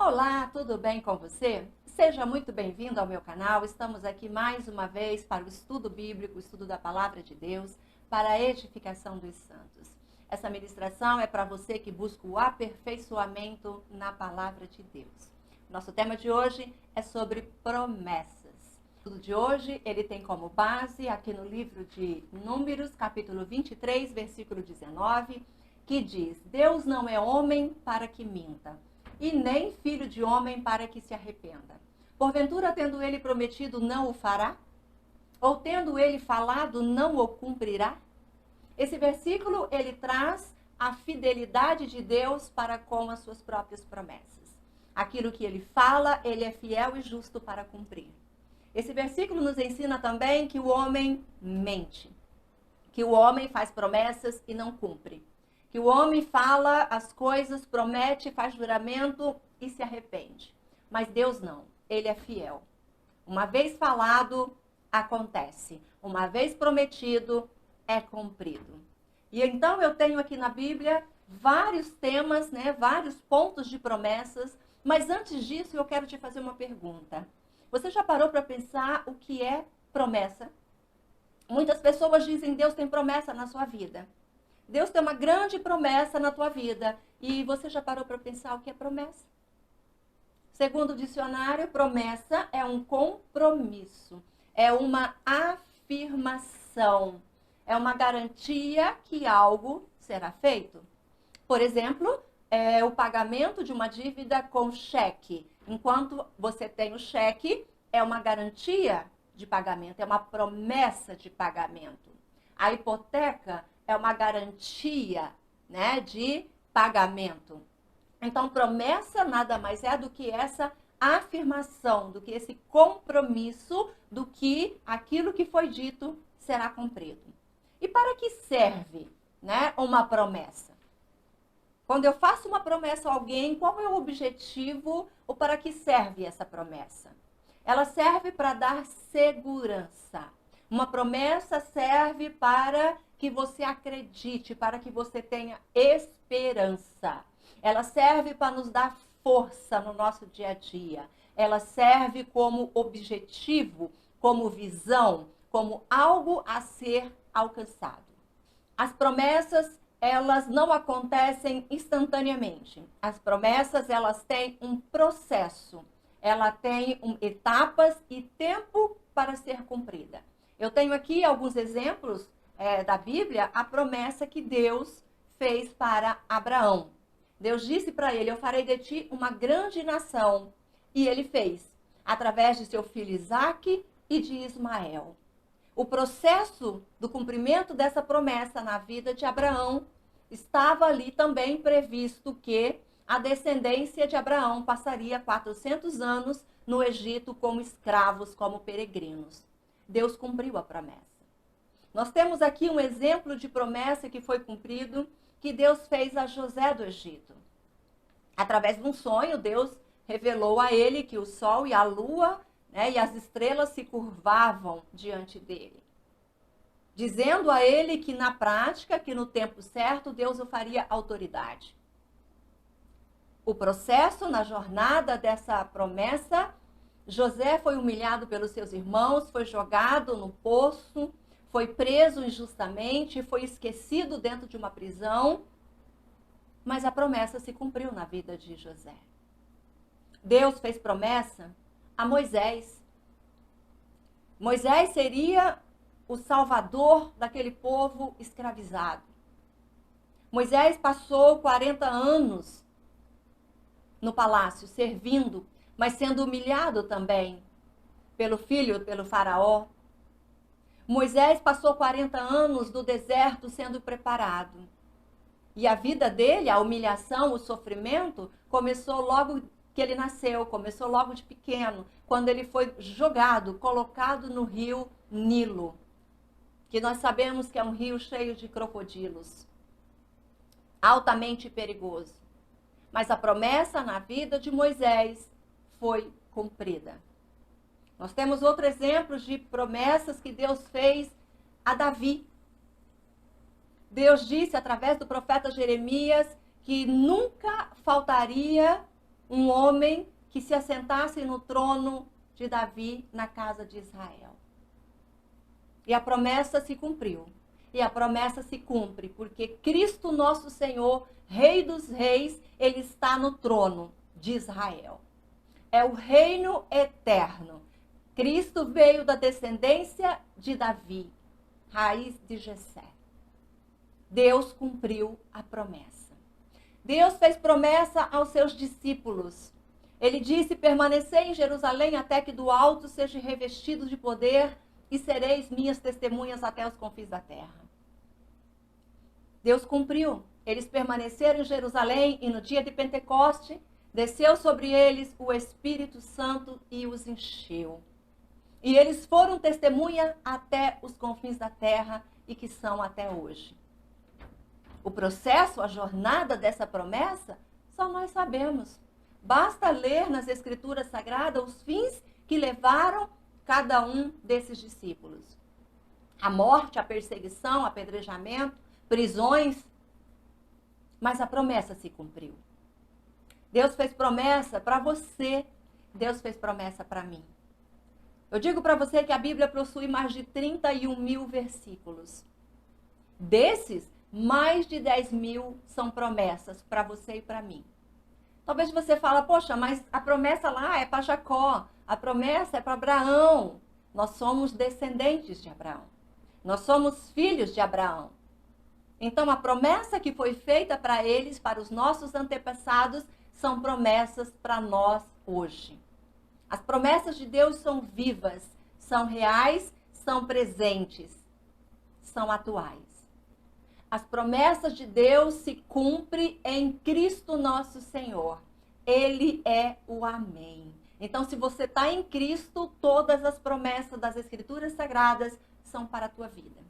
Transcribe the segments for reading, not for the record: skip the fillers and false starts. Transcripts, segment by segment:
Olá, tudo bem com você? Seja muito bem-vindo ao meu canal. Estamos aqui mais uma vez para o estudo bíblico, o estudo da Palavra de Deus, para a edificação dos santos. Essa ministração é para você que busca o aperfeiçoamento na Palavra de Deus. Nosso tema de hoje é sobre promessas. O estudo de hoje, ele tem como base aqui no livro de Números, capítulo 23, versículo 19, que diz: Deus não é homem para que minta, e nem filho de homem para que se arrependa. Porventura, tendo ele prometido, não o fará? Ou tendo ele falado, não o cumprirá? Esse versículo, ele traz a fidelidade de Deus para com as suas próprias promessas. Aquilo que ele fala, ele é fiel e justo para cumprir. Esse versículo nos ensina também que o homem mente, que o homem faz promessas e não cumpre. Que o homem fala as coisas, promete, faz juramento e se arrepende. Mas Deus não, ele é fiel. Uma vez falado, acontece. Uma vez prometido, é cumprido. E então eu tenho aqui na Bíblia vários temas, vários pontos de promessas. Mas antes disso, eu quero te fazer uma pergunta. Você já parou para pensar o que é promessa? Muitas pessoas dizem: Deus tem promessa na sua vida. Deus tem uma grande promessa na tua vida. E você já parou para pensar o que é promessa? Segundo o dicionário, promessa é um compromisso. É uma afirmação. É uma garantia que algo será feito. Por exemplo, é o pagamento de uma dívida com cheque. Enquanto você tem o cheque, é uma garantia de pagamento, é uma promessa de pagamento. A hipoteca é uma garantia, de pagamento. Então, promessa nada mais é do que essa afirmação, do que esse compromisso, do que aquilo que foi dito será cumprido. E para que serve, uma promessa? Quando eu faço uma promessa a alguém, qual é o objetivo ou para que serve essa promessa? Ela serve para dar segurança. Uma promessa serve para que você acredite, para que você tenha esperança. Ela serve para nos dar força no nosso dia a dia. Ela serve como objetivo, como visão, como algo a ser alcançado. As promessas, elas não acontecem instantaneamente. As promessas, elas têm um processo. Ela tem etapas e tempo para ser cumprida. Eu tenho aqui alguns exemplos da Bíblia, a promessa que Deus fez para Abraão. Deus disse para ele: eu farei de ti uma grande nação. E ele fez, através de seu filho Isaque e de Ismael. O processo do cumprimento dessa promessa na vida de Abraão estava ali também previsto que a descendência de Abraão passaria 400 anos no Egito como escravos, como peregrinos. Deus cumpriu a promessa. Nós temos aqui um exemplo de promessa que foi cumprido, que Deus fez a José do Egito. Através de um sonho, Deus revelou a ele que o sol e a lua, e as estrelas se curvavam diante dele, dizendo a ele que na prática, que no tempo certo, Deus o faria autoridade. O processo na jornada dessa promessa, José foi humilhado pelos seus irmãos, foi jogado no poço, foi preso injustamente, foi esquecido dentro de uma prisão, mas a promessa se cumpriu na vida de José. Deus fez promessa a Moisés. Moisés seria o salvador daquele povo escravizado. Moisés passou 40 anos no palácio, servindo, mas sendo humilhado também pelo faraó. Moisés passou 40 anos no deserto sendo preparado. E a vida dele, a humilhação, o sofrimento, começou logo que ele nasceu, começou logo de pequeno, quando ele foi jogado, colocado no rio Nilo, que nós sabemos que é um rio cheio de crocodilos, altamente perigoso. Mas a promessa na vida de Moisés foi cumprida. Nós temos outro exemplo de promessas que Deus fez a Davi. Deus disse através do profeta Jeremias que nunca faltaria um homem que se assentasse no trono de Davi na casa de Israel. E a promessa se cumpriu. E a promessa se cumpre, porque Cristo nosso Senhor, Rei dos Reis, ele está no trono de Israel. É o reino eterno. Cristo veio da descendência de Davi, raiz de Jessé. Deus cumpriu a promessa. Deus fez promessa aos seus discípulos. Ele disse: permanecei em Jerusalém até que do alto seja revestido de poder e sereis minhas testemunhas até os confins da terra. Deus cumpriu. Eles permaneceram em Jerusalém e no dia de Pentecoste desceu sobre eles o Espírito Santo e os encheu. E eles foram testemunha até os confins da terra e que são até hoje. O processo, a jornada dessa promessa, só nós sabemos. Basta ler nas Escrituras Sagradas os fins que levaram cada um desses discípulos. A morte, a perseguição, apedrejamento, prisões. Mas a promessa se cumpriu. Deus fez promessa para você. Deus fez promessa para mim. Eu digo para você que a Bíblia possui mais de 31 mil versículos. Desses, mais de 10 mil são promessas para você e para mim. Talvez você fale: poxa, mas a promessa lá é para Jacó. A promessa é para Abraão. Nós somos descendentes de Abraão. Nós somos filhos de Abraão. Então, a promessa que foi feita para eles, para os nossos antepassados, são promessas para nós hoje. As promessas de Deus são vivas, são reais, são presentes, são atuais. As promessas de Deus se cumprem em Cristo nosso Senhor. Ele é o Amém. Então, se você está em Cristo, todas as promessas das Escrituras Sagradas são para a tua vida.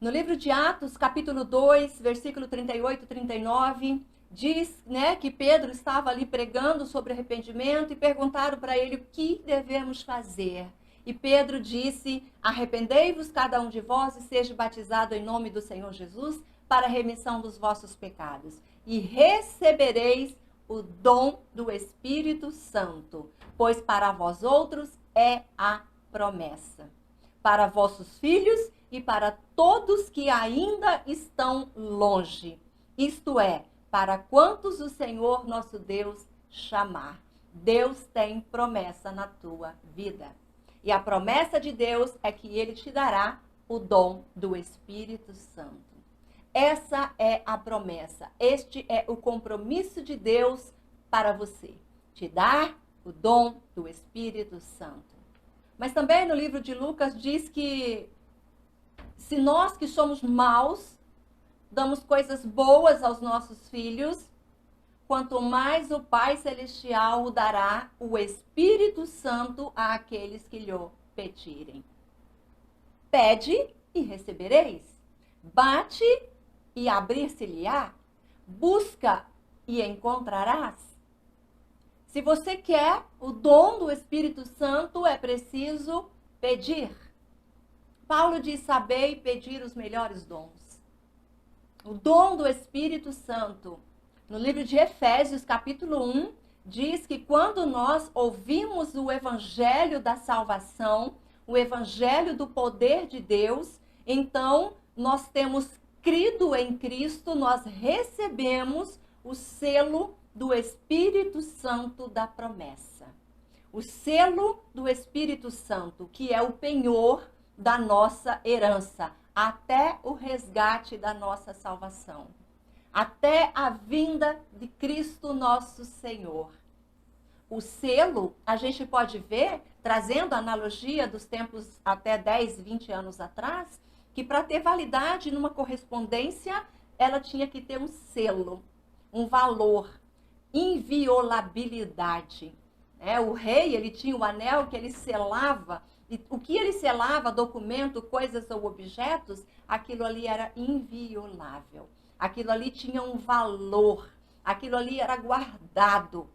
No livro de Atos, capítulo 2, versículo 38 e 39, diz, que Pedro estava ali pregando sobre arrependimento e perguntaram para ele o que devemos fazer. E Pedro disse: arrependei-vos cada um de vós e seja batizado em nome do Senhor Jesus para a remissão dos vossos pecados. E recebereis o dom do Espírito Santo, pois para vós outros é a promessa. Para vossos filhos e para todos que ainda estão longe. Isto é, para quantos o Senhor nosso Deus chamar. Deus tem promessa na tua vida. E a promessa de Deus é que Ele te dará o dom do Espírito Santo. Essa é a promessa. Este é o compromisso de Deus para você. Te dar o dom do Espírito Santo. Mas também no livro de Lucas diz que se nós que somos maus, damos coisas boas aos nossos filhos, quanto mais o Pai Celestial o dará o Espírito Santo àqueles que lhe pedirem. Pede e recebereis. Bate e abrir-se-lhe-á. Busca e encontrarás. Se você quer o dom do Espírito Santo, é preciso pedir. Paulo diz: sabei pedir os melhores dons. O dom do Espírito Santo. No livro de Efésios, capítulo 1, diz que quando nós ouvimos o evangelho da salvação, o evangelho do poder de Deus, então nós temos crido em Cristo, nós recebemos o selo do Espírito Santo da promessa. O selo do Espírito Santo, que é o penhor da nossa herança, até o resgate da nossa salvação. Até a vinda de Cristo nosso Senhor. O selo, a gente pode ver, trazendo a analogia dos tempos até 10, 20 anos atrás, que para ter validade numa correspondência, ela tinha que ter um selo, um valor, inviolabilidade. O rei, ele tinha o anel que ele selava, e o que ele selava, documento, coisas ou objetos, aquilo ali era inviolável. Aquilo ali tinha um valor, aquilo ali era guardado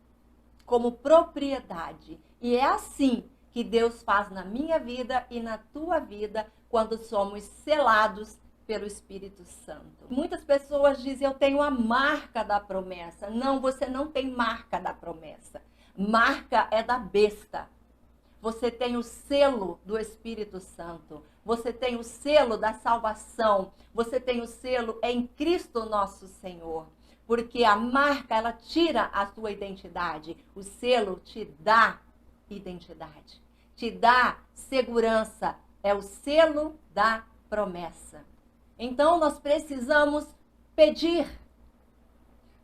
como propriedade. E é assim que Deus faz na minha vida e na tua vida quando somos selados pelo Espírito Santo. Muitas pessoas dizem, eu tenho a marca da promessa. Não, você não tem marca da promessa. Marca é da besta. Você tem o selo do Espírito Santo. Você tem o selo da salvação. Você tem o selo em Cristo nosso Senhor. Porque a marca, ela tira a sua identidade. O selo te dá identidade. Te dá segurança. É o selo da promessa. Então, nós precisamos pedir.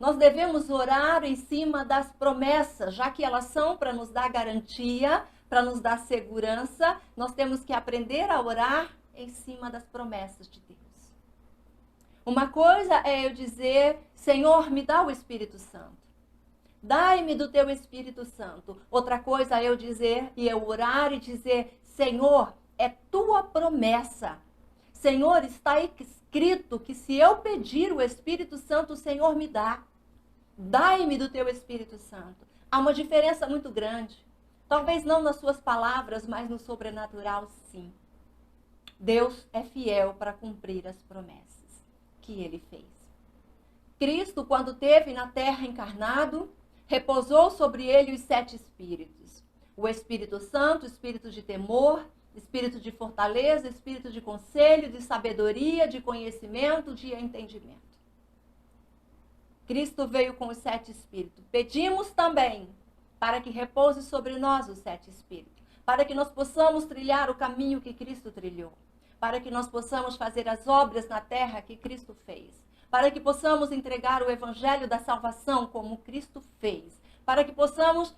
Nós devemos orar em cima das promessas, já que elas são para nos dar garantia, para nos dar segurança. Nós temos que aprender a orar em cima das promessas de Deus. Uma coisa é eu dizer, Senhor, me dá o Espírito Santo. Dai-me do teu Espírito Santo. Outra coisa é eu dizer, e eu orar e dizer, Senhor, é tua promessa. Senhor, está escrito que se eu pedir o Espírito Santo, o Senhor me dá. Dai-me do teu Espírito Santo. Há uma diferença muito grande. Talvez não nas suas palavras, mas no sobrenatural, sim. Deus é fiel para cumprir as promessas que ele fez. Cristo, quando esteve na terra encarnado, repousou sobre ele os 7 espíritos. O Espírito Santo, espírito de temor, espírito de fortaleza, espírito de conselho, de sabedoria, de conhecimento, de entendimento. Cristo veio com os 7 espíritos. Pedimos também para que repouse sobre nós os 7 espíritos, para que nós possamos trilhar o caminho que Cristo trilhou, para que nós possamos fazer as obras na terra que Cristo fez, para que possamos entregar o evangelho da salvação como Cristo fez, para que possamos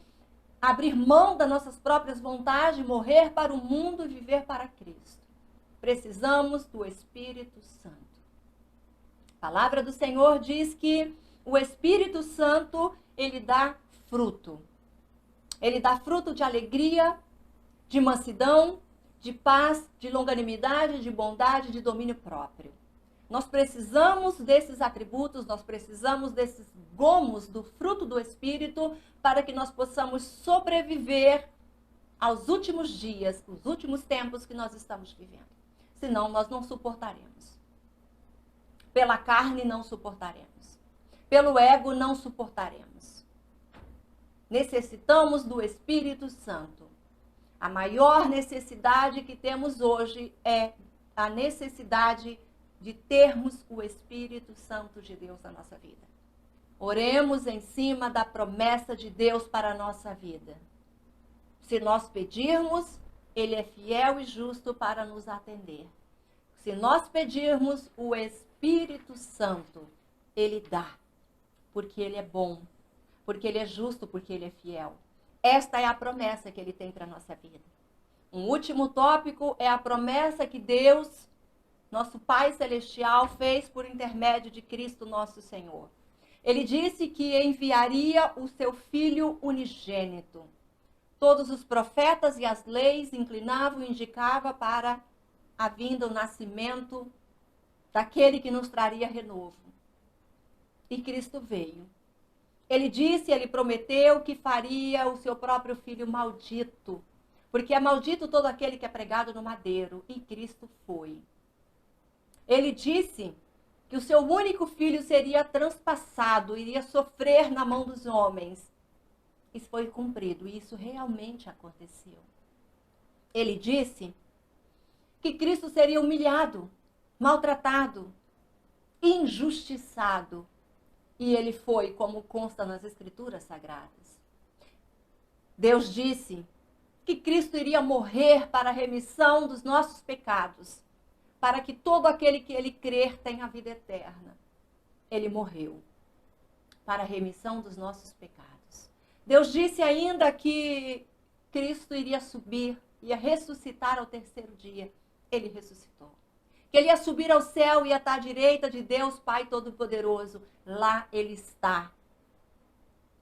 abrir mão das nossas próprias vontades, morrer para o mundo e viver para Cristo. Precisamos do Espírito Santo. A palavra do Senhor diz que o Espírito Santo, ele dá fruto. Ele dá fruto de alegria, de mansidão, de paz, de longanimidade, de bondade, de domínio próprio. Nós precisamos desses atributos, nós precisamos desses gomos do fruto do Espírito para que nós possamos sobreviver aos últimos dias, os últimos tempos que nós estamos vivendo. Senão nós não suportaremos. Pela carne não suportaremos. Pelo ego não suportaremos. Necessitamos do Espírito Santo. A maior necessidade que temos hoje é a necessidade de termos o Espírito Santo de Deus na nossa vida. Oremos em cima da promessa de Deus para a nossa vida. Se nós pedirmos, Ele é fiel e justo para nos atender. Se nós pedirmos o Espírito Santo, Ele dá, porque Ele é bom, porque Ele é justo, porque Ele é fiel. Esta é a promessa que Ele tem para a nossa vida. Um último tópico é a promessa que Deus, nosso Pai Celestial, fez por intermédio de Cristo nosso Senhor. Ele disse que enviaria o seu Filho unigênito. Todos os profetas e as leis inclinavam e indicavam para a vinda, o nascimento daquele que nos traria renovo. E Cristo veio. Ele disse, ele prometeu que faria o seu próprio Filho maldito, porque é maldito todo aquele que é pregado no madeiro, e Cristo foi. Ele disse que o seu único filho seria transpassado, iria sofrer na mão dos homens. Isso foi cumprido, e isso realmente aconteceu. Ele disse que Cristo seria humilhado, maltratado, injustiçado. E ele foi, como consta nas Escrituras Sagradas. Deus disse que Cristo iria morrer para a remissão dos nossos pecados, para que todo aquele que ele crer tenha a vida eterna. Ele morreu para a remissão dos nossos pecados. Deus disse ainda que Cristo iria subir, ia ressuscitar ao 3º dia. Ele ressuscitou. Que ele ia subir ao céu e ia estar à direita de Deus, Pai Todo-Poderoso. Lá ele está.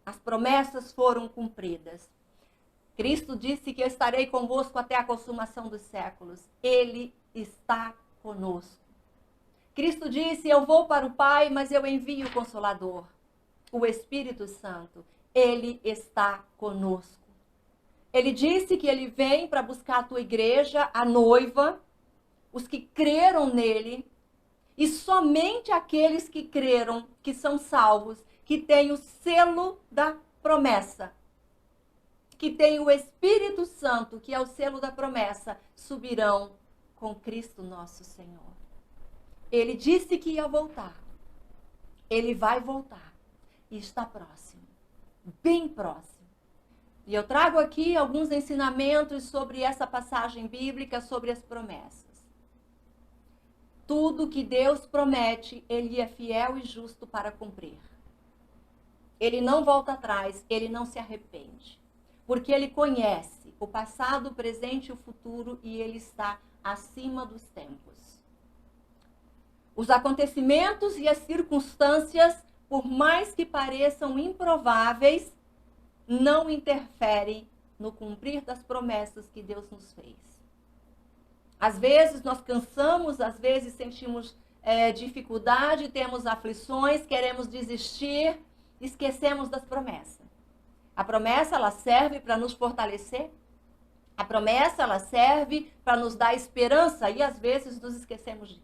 As promessas foram cumpridas. Cristo disse que eu estarei convosco até a consumação dos séculos. Ele está conosco. Cristo disse, eu vou para o Pai, mas eu envio o Consolador, o Espírito Santo. Ele está conosco. Ele disse que ele vem para buscar a tua igreja, a noiva, os que creram nele, E somente aqueles que creram, que são salvos, que têm o selo da promessa, que têm o Espírito Santo, que é o selo da promessa, subirão com Cristo nosso Senhor. Ele disse que ia voltar. Ele vai voltar. E está próximo. Bem próximo. E eu trago aqui alguns ensinamentos sobre essa passagem bíblica, sobre as promessas. Tudo que Deus promete, Ele é fiel e justo para cumprir. Ele não volta atrás, Ele não se arrepende. Porque Ele conhece o passado, o presente e o futuro e Ele está acima dos tempos. Os acontecimentos e as circunstâncias, por mais que pareçam improváveis, não interferem no cumprir das promessas que Deus nos fez. Às vezes nós cansamos, às vezes sentimos dificuldade, temos aflições, queremos desistir, esquecemos das promessas. A promessa, ela serve para nos fortalecer. A promessa, ela serve para nos dar esperança e às vezes nos esquecemos disso.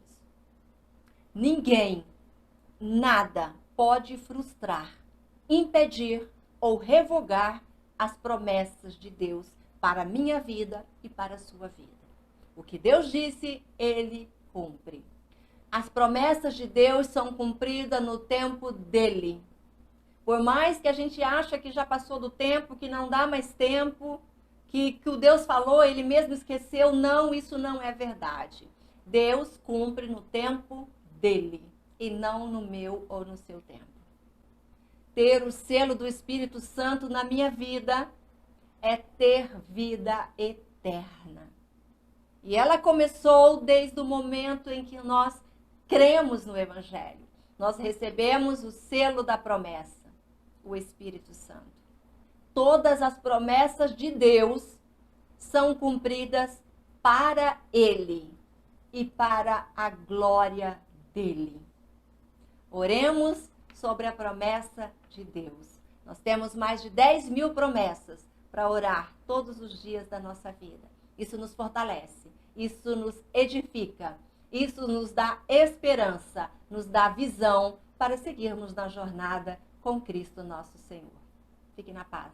Ninguém, nada pode frustrar, impedir ou revogar as promessas de Deus para a minha vida e para a sua vida. O que Deus disse, Ele cumpre. As promessas de Deus são cumpridas no tempo dEle. Por mais que a gente ache que já passou do tempo, que não dá mais tempo, que o Deus falou, Ele mesmo esqueceu, não, isso não é verdade. Deus cumpre no tempo dEle e não no meu ou no seu tempo. Ter o selo do Espírito Santo na minha vida é ter vida eterna. E ela começou desde o momento em que nós cremos no Evangelho. Nós recebemos o selo da promessa, o Espírito Santo. Todas as promessas de Deus são cumpridas para Ele e para a glória dEle. Oremos sobre a promessa de Deus. Nós temos mais de 10.000 promessas para orar todos os dias da nossa vida. Isso nos fortalece, isso nos edifica, isso nos dá esperança, nos dá visão para seguirmos na jornada com Cristo nosso Senhor. Fique na paz.